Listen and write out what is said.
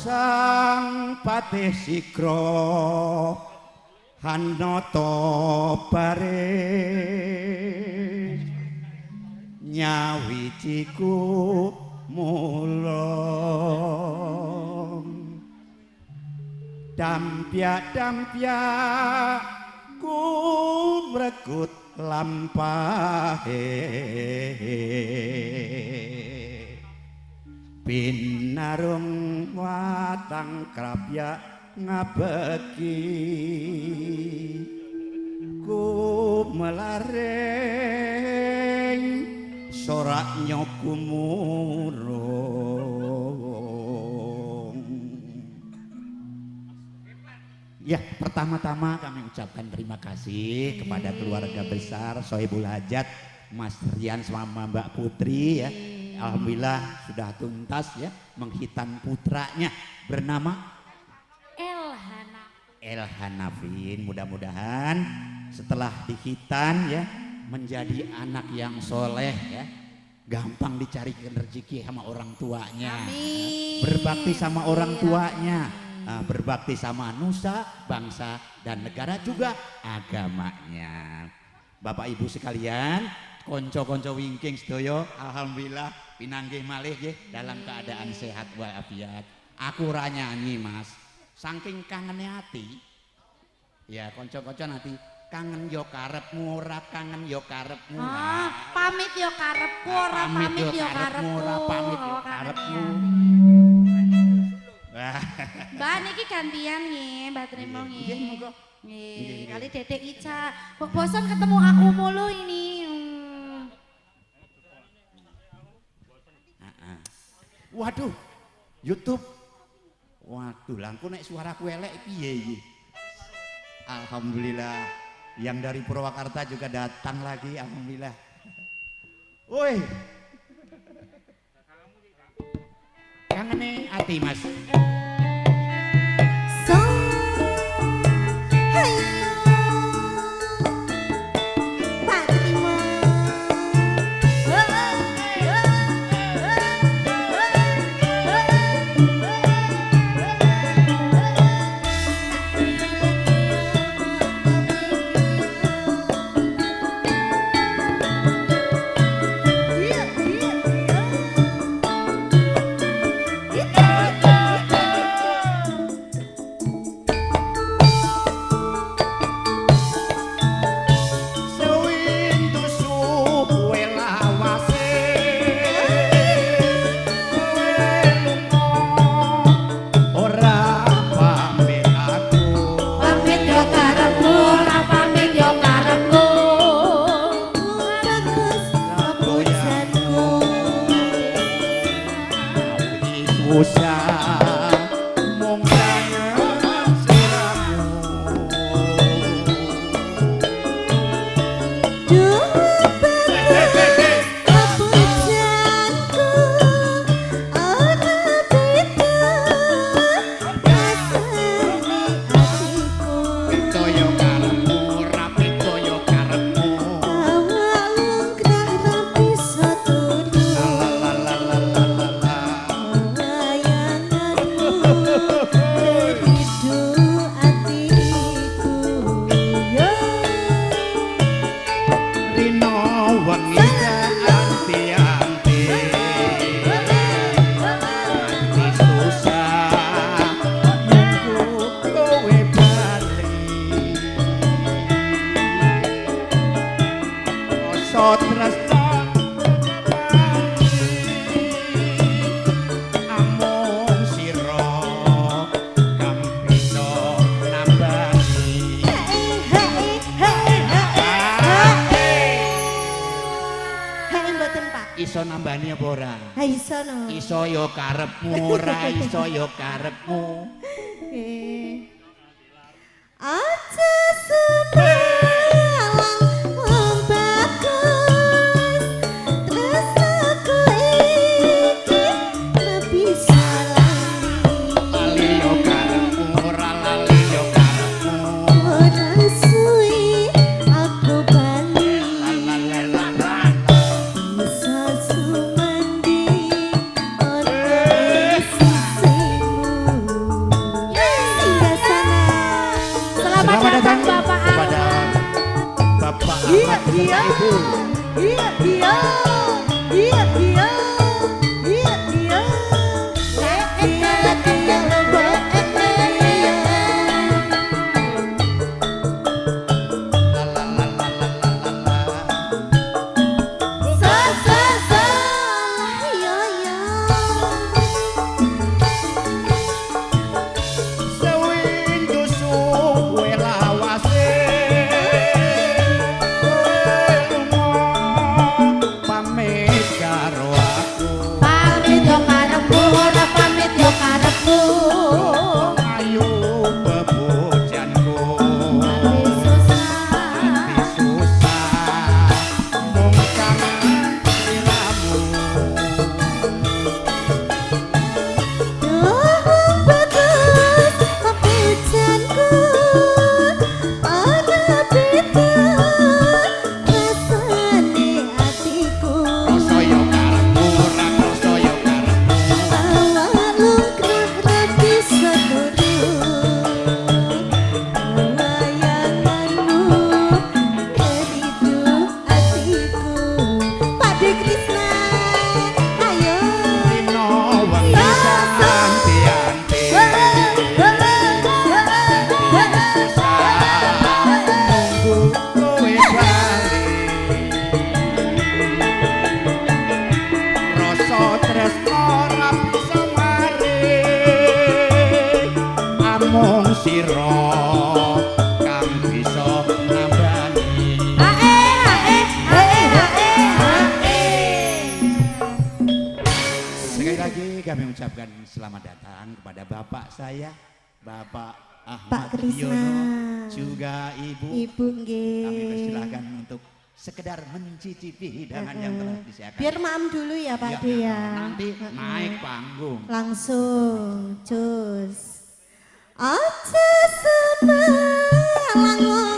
sang patih sikro hanata baris nyawiciku mulung dampyak ku mregut lampahe binarung watang krapyak ngabeki ku melaring sorak nyoku murung. Ya, pertama-tama kami ucapkan terima kasih kepada keluarga besar Sohibul Hajat Mas Rian sama Mbak Putri ya. Alhamdulillah sudah tuntas ya menghitan putranya bernama Elhanafin. Mudah-mudahan setelah dihitan ya menjadi anak yang soleh ya, gampang dicarikan rezeki sama orang tuanya. Amin. Berbakti sama orang tuanya, berbakti sama nusa, bangsa dan negara juga agamanya. Bapak Ibu sekalian, konco-konco wingking sedaya, alhamdulillah pinanggih malih nggih dalam keadaan sehat walafiat. Aku ora nyanyi Mas, saking kangennya hati. Ya konco-konco nanti kangen yo karepmu ora kangen yo karepmu. Pamit yo karepku ora pamit yo karepmu. Ora pamit yo karepmu. Mbak niki gantian nggih, Mbak Trimo nggih. Nggih monggo. Nggih, kali Dedek Ica. Bosan ketemu aku mulu ini. Waduh, YouTube. Waduh, langku nek suaraku elek piye iki? Alhamdulillah, yang dari Purwakarta juga datang lagi, alhamdulillah. Woi. Kangene ati, Mas. Iso nambani apa ora? Ha iso no. Iso yo karepmu, ora iso yo karepmu. Aja sepalang wong bagus, tresnaku iki nabi lali yo karepmu, ora lali yo karepmu. ora suwi aku bali. Bisa sumandi ana sisimu. beserta ibu. Iya iya iya iya iya iya. La la la la la la la. Sa sa sa iya iya. Sewindu suwe lawase kowe lunga pamit karo aku. Pamit yo karepmu, ora pamit yo karepmu. Ayo bebojanku Tapi susah. Tapi susah mung kangen sliramu. Duh bagus pepujanku. Ana beda rasane atiku. Rasa yo karepmu ora rasa yo karepmu. Awak lungkrah rapi saduru. Wayanganmu keridu atiku. Pade Krisna, ayo. Dino wengi santi-anti nunggu kowe bali. Rasa tresno ora bisa mari amung sira kang bisa nambani. Sekali lagi kami ucapkan selamat datang kepada bapak saya, Bapak Ahmad Pak Krisna. Yono, juga Ibu. Ibu Kami nggih. persilahkan untuk sekedar mencicipi hidangan yang telah disiapkan. Biar maam dulu ya Pak Ya, De ya. nanti naik panggung. Langsung cus. Aja seneng langon